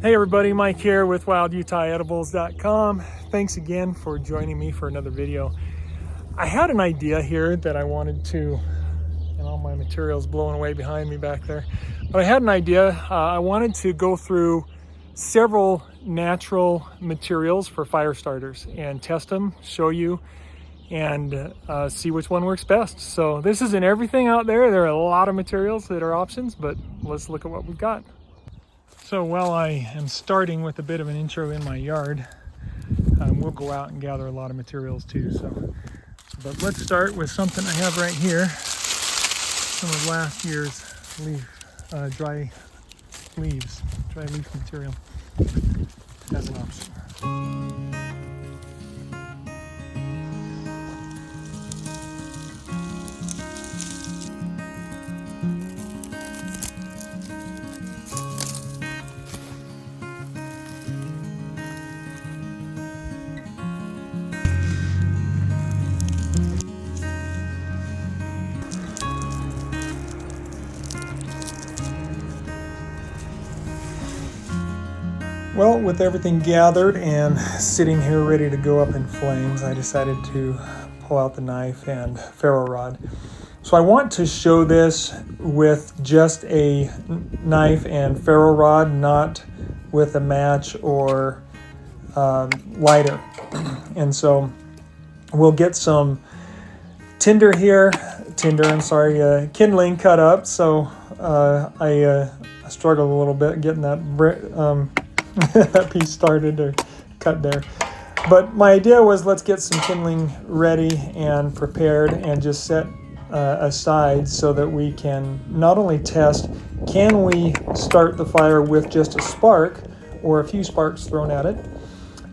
Hey everybody, Mike here with WildUtahEdibles.com. Thanks again for joining me for another video. I had an idea here that I wanted to, and all my materials blowing away behind me back there, but I had an idea. I wanted to go through several natural materials for fire starters and test them, show you, and see which one works best. So this isn't everything out there. There are a lot of materials that are options, but let's look at what we've got. So while I am starting with a bit of an intro in my yard, we'll go out and gather a lot of materials too. But let's start with something I have right here. Some of last year's dry leaf material as an option. Well, with everything gathered and sitting here ready to go up in flames, I decided to pull out the knife and ferro rod. So I want to show this with just a knife and ferro rod, not with a match or lighter. And so we'll get some kindling cut up. So I struggled a little bit getting that that piece started or cut there. But my idea was, let's get some kindling ready and prepared and just set aside so that we can not only test, can we start the fire with just a spark or a few sparks thrown at it,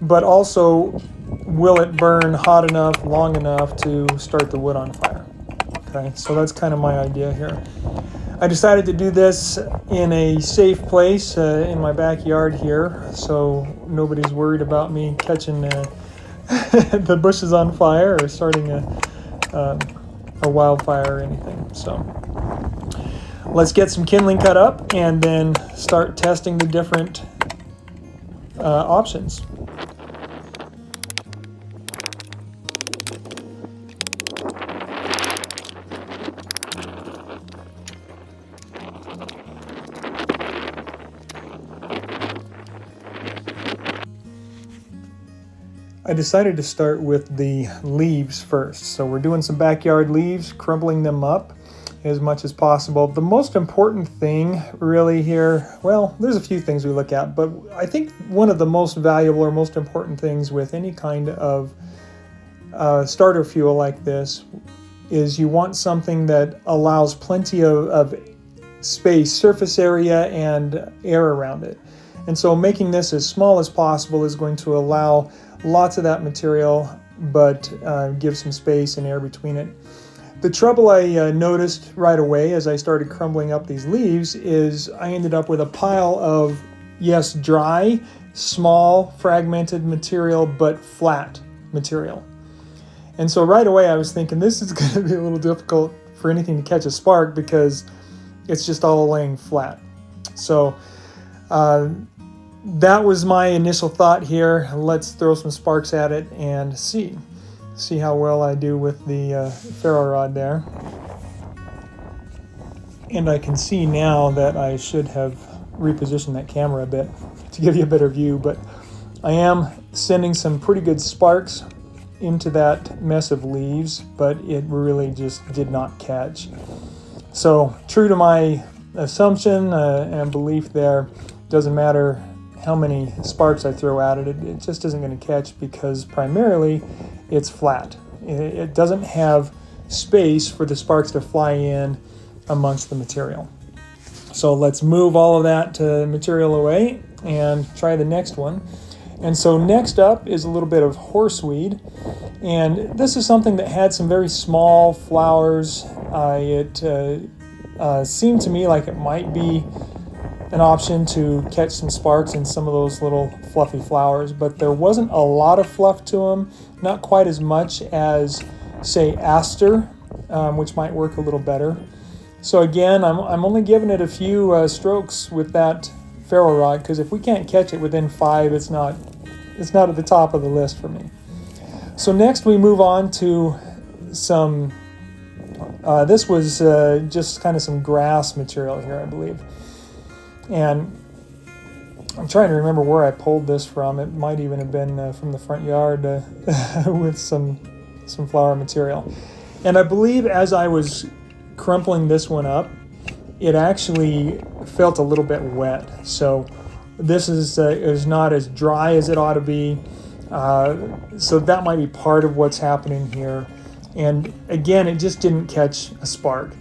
but also will it burn hot enough, long enough to start the wood on fire. Okay, so that's kind of my idea here. I decided to do this in a safe place in my backyard here, so nobody's worried about me catching the bushes on fire or starting a wildfire or anything. So let's get some kindling cut up and then start testing the different options. I decided to start with the leaves first. So we're doing some backyard leaves, crumbling them up as much as possible. The most important thing really here, well, there's a few things we look at, but I think one of the most valuable or most important things with any kind of starter fuel like this is you want something that allows plenty of space, surface area, and air around it. And so making this as small as possible is going to allow lots of that material, but give some space and air between it. The trouble I noticed right away as I started crumbling up these leaves is I ended up with a pile of, yes, dry, small, fragmented material, but flat material. And so right away I was thinking this is going to be a little difficult for anything to catch a spark because it's just all laying flat. So that was my initial thought here. Let's throw some sparks at it and see how well I do with the ferro rod there. And I can see now that I should have repositioned that camera a bit to give you a better view, but I am sending some pretty good sparks into that mess of leaves, but it really just did not catch. So true to my assumption and belief there, doesn't matter how many sparks I throw at it, it just isn't going to catch because primarily it's flat. It doesn't have space for the sparks to fly in amongst the material. So let's move all of that material away and try the next one. And so next up is a little bit of horseweed. And this is something that had some very small flowers. It seemed to me like it might be an option to catch some sparks in some of those little fluffy flowers, but there wasn't a lot of fluff to them, not quite as much as, say, aster, which might work a little better. So again, I'm only giving it a few strokes with that ferro rod, because if we can't catch it within 5, it's not at the top of the list for me. So next we move on to some, this was just kind of some grass material here, I believe. And I'm trying to remember where I pulled this from. It might even have been from the front yard with some flower material. And I believe as I was crumpling this one up, it actually felt a little bit wet. So this is not as dry as it ought to be. So that might be part of what's happening here. And again, it just didn't catch a spark.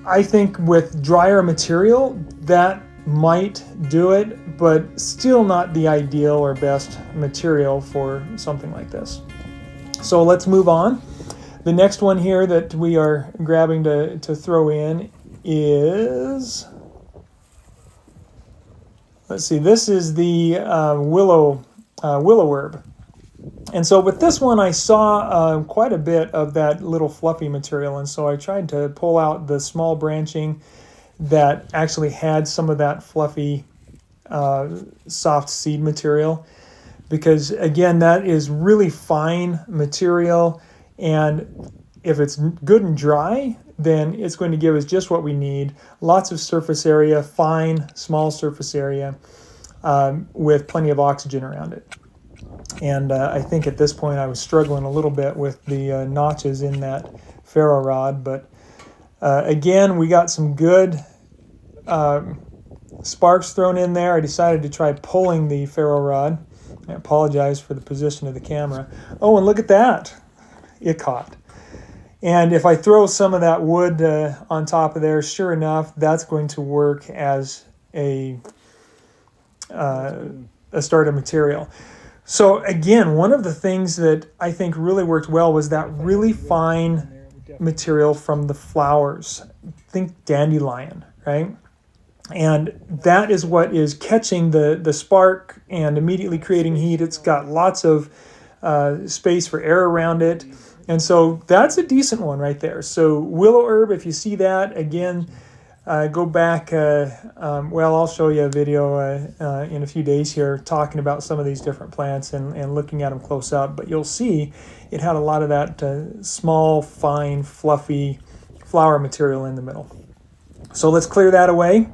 I think with drier material, that might do it, but still not the ideal or best material for something like this. So let's move on. The next one here that we are grabbing to throw in is, let's see, this is the willow herb. And so with this one, I saw quite a bit of that little fluffy material, and so I tried to pull out the small branching that actually had some of that fluffy, soft seed material, because again, that is really fine material, and if it's good and dry, then it's going to give us just what we need. Lots of surface area, fine, small surface area, with plenty of oxygen around it. And I think at this point I was struggling a little bit with the notches in that ferro rod, but again, we got some good sparks thrown in there. I decided to try pulling the ferro rod. I apologize for the position of the camera. Oh, and look at that. It caught. And if I throw some of that wood on top of there, sure enough, that's going to work as a starter material. So again, one of the things that I think really worked well was that really fine material from the flowers. Think dandelion, right? And that is what is catching the spark and immediately creating heat. It's got lots of space for air around it. And so that's a decent one right there. So willow herb, if you see that, again, go back. Well, I'll show you a video in a few days here talking about some of these different plants and looking at them close up. But you'll see it had a lot of that small, fine, fluffy flower material in the middle. So let's clear that away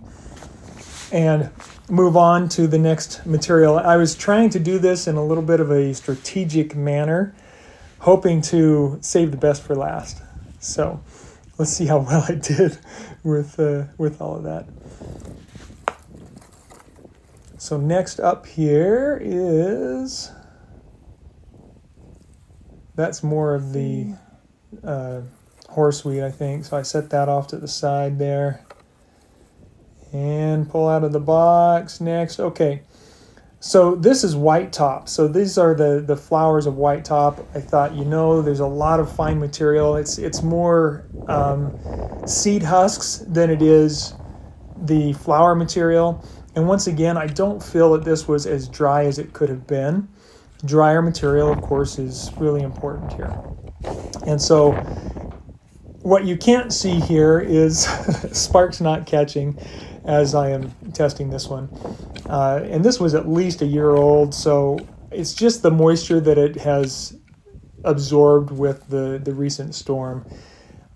and move on to the next material. I was trying to do this in a little bit of a strategic manner, hoping to save the best for last. So let's see how well I did with all of that. So next up here is, that's more of the horseweed, I think. So I set that off to the side there and pull out of the box. Next, okay. So this is white top. So these are the flowers of white top. I thought, there's a lot of fine material. It's more seed husks than it is the flower material. And once again, I don't feel that this was as dry as it could have been. Drier material, of course, is really important here. And so what you can't see here is sparks not catching as I am testing this one. And this was at least a year old, so it's just the moisture that it has absorbed with the recent storm.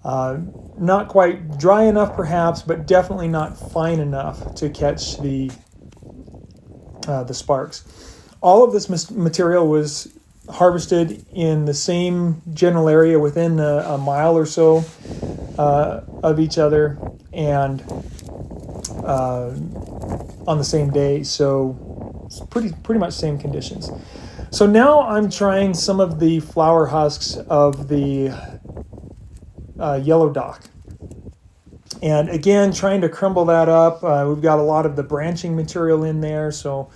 Not quite dry enough perhaps, but definitely not fine enough to catch the sparks. All of this material was harvested in the same general area within a mile or so of each other, and on the same day, so it's pretty much same conditions. So now I'm trying some of the flower husks of the yellow dock, and again trying to crumble that up. We've got a lot of the branching material in there, so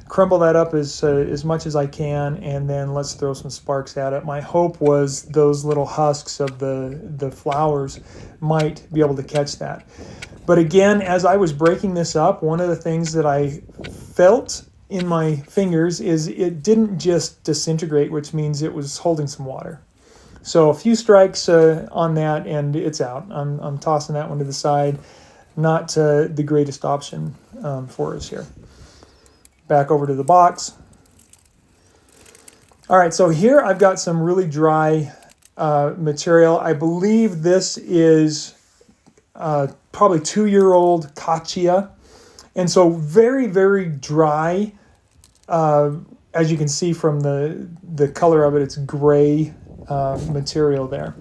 crumble that up as much as I can, and then let's throw some sparks at it. My hope was those little husks of the flowers might be able to catch that. But again, as I was breaking this up, one of the things that I felt in my fingers is it didn't just disintegrate, which means it was holding some water. So a few strikes on that and it's out. I'm tossing that one to the side. not the greatest option for us here. Back over to the box. All right, so here I've got some really dry material. I believe this is probably 2-year-old Kachia. And so very, very dry. As you can see from the color of it, it's gray material there.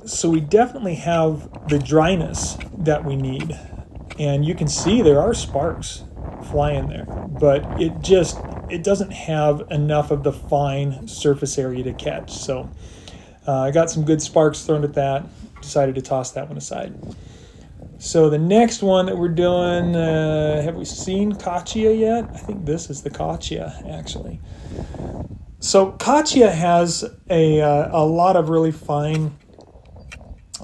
So we definitely have the dryness that we need. And you can see there are sparks flying there, but it doesn't have enough of the fine surface area to catch. So I got some good sparks thrown at that, decided to toss that one aside. So the next one that we're doing, have we seen Kachia yet? I think this is the Kachia, actually. So Kachia has a lot of really fine,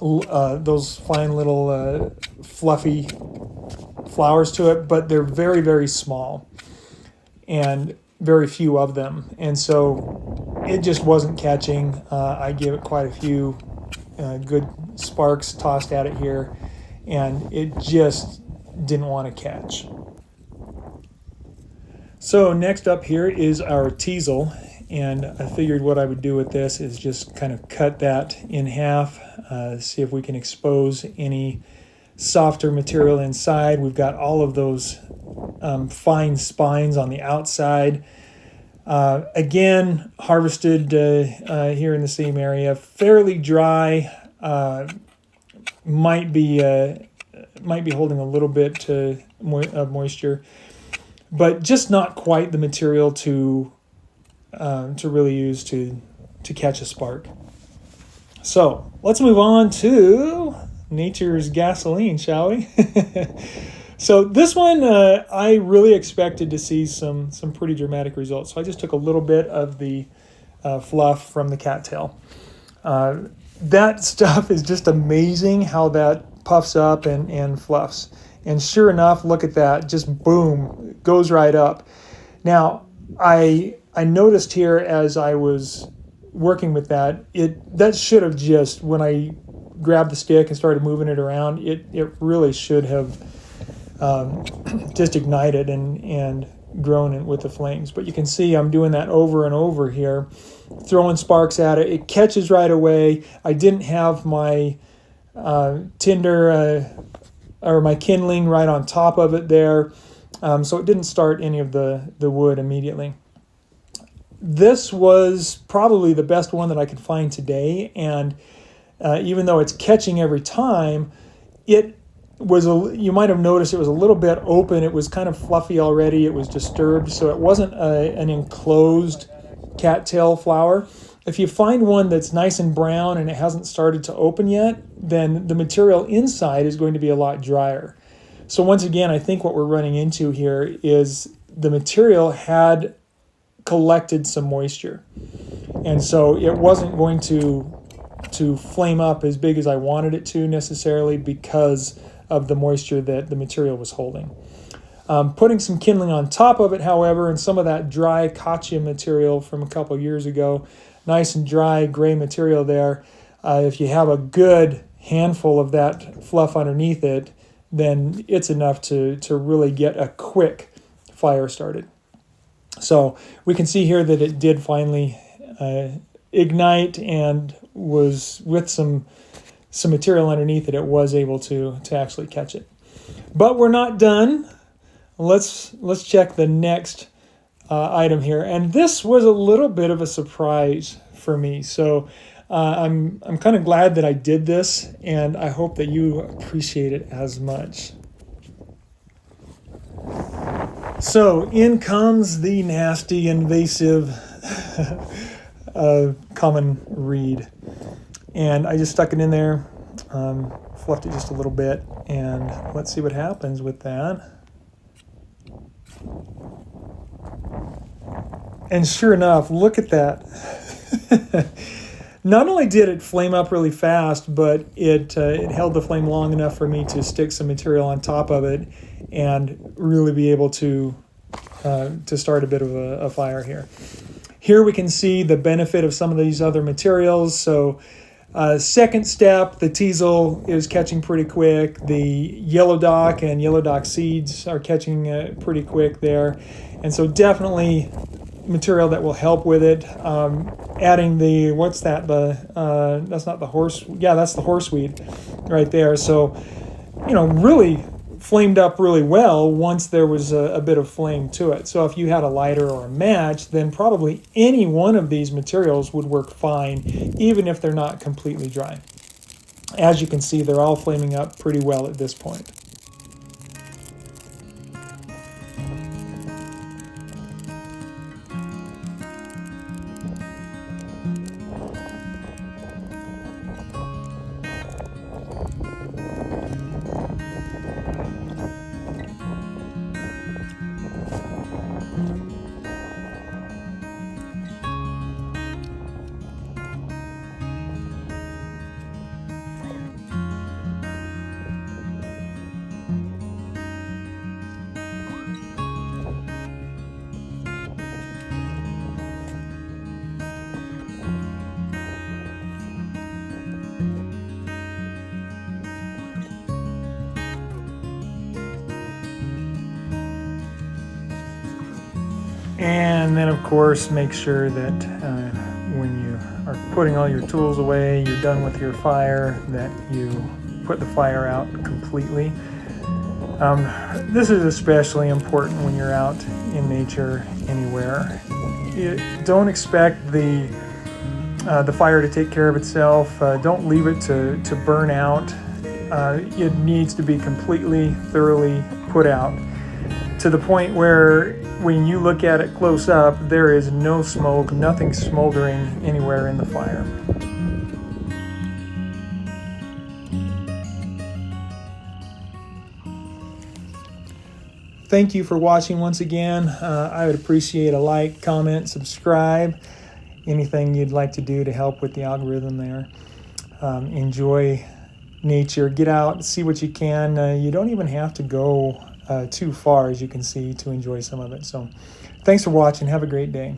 those fine little fluffy flowers to it, but they're very, very small and very few of them. And so it just wasn't catching. I gave it quite a few good sparks tossed at it here, and it just didn't want to catch. So next up here is our teasel, and I figured what I would do with this is just kind of cut that in half, see if we can expose any softer material inside. We've got all of those fine spines on the outside. Again, harvested here in the same area, fairly dry. Might be holding a little bit of moisture, but just not quite the material to really use to catch a spark. So let's move on to Nature's Gasoline, shall we? So this one, I really expected to see some pretty dramatic results. So I just took a little bit of the fluff from the cattail. That stuff is just amazing how that puffs up and fluffs. And sure enough, look at that, just boom, goes right up. Now, I noticed here as I was working with that should have just, when I grabbed the stick and started moving it around, it really should have just ignited and grown with the flames. But you can see I'm doing that over and over here, throwing sparks at it. It catches right away. I didn't have my tinder or my kindling right on top of it there, so it didn't start any of the wood immediately. This was probably the best one that I could find today, and even though it's catching every time, it was you might have noticed it was a little bit open. It was kind of fluffy already. It was disturbed, so it wasn't an enclosed cattail flower. If you find one that's nice and brown and it hasn't started to open yet, then the material inside is going to be a lot drier. So once again, I think what we're running into here is the material had collected some moisture, and so it wasn't going to flame up as big as I wanted it to necessarily because of the moisture that the material was holding. Putting some kindling on top of it, however, and some of that dry Kachia material from a couple years ago, nice and dry gray material there, if you have a good handful of that fluff underneath it, then it's enough to really get a quick fire started. So we can see here that it did finally ignite, and was with some material underneath it, it was able to actually catch it. But we're not done. Let's check the next item here, and this was a little bit of a surprise for me. So I'm kind of glad that I did this, and I hope that you appreciate it as much. So in comes the nasty, invasive common reed, and I just stuck it in there, fluffed it just a little bit, and let's see what happens with that. And sure enough, look at that. Not only did it flame up really fast, but it held the flame long enough for me to stick some material on top of it and really be able to start a bit of a fire here. Here we can see the benefit of some of these other materials. So Second step, the teasel is catching pretty quick. The yellow dock and yellow dock seeds are catching pretty quick there. And so definitely material that will help with it. Adding the, what's that? That's not the horse. Yeah, that's the horseweed right there. So, really flamed up really well once there was a bit of flame to it. So if you had a lighter or a match, then probably any one of these materials would work fine, even if they're not completely dry. As you can see, they're all flaming up pretty well at this point. And then, of course, make sure that when you are putting all your tools away, you're done with your fire, that you put the fire out completely. This is especially important when you're out in nature anywhere. Don't expect the fire to take care of itself. Don't leave it to burn out. It needs to be completely, thoroughly put out to the point where when you look at it close up, there is no smoke, nothing smoldering anywhere in the fire. Thank you for watching once again. I would appreciate a like, comment, subscribe, anything you'd like to do to help with the algorithm there. Enjoy nature, get out, see what you can. You don't even have to go too far, as you can see, to enjoy some of it. So thanks for watching. Have a great day.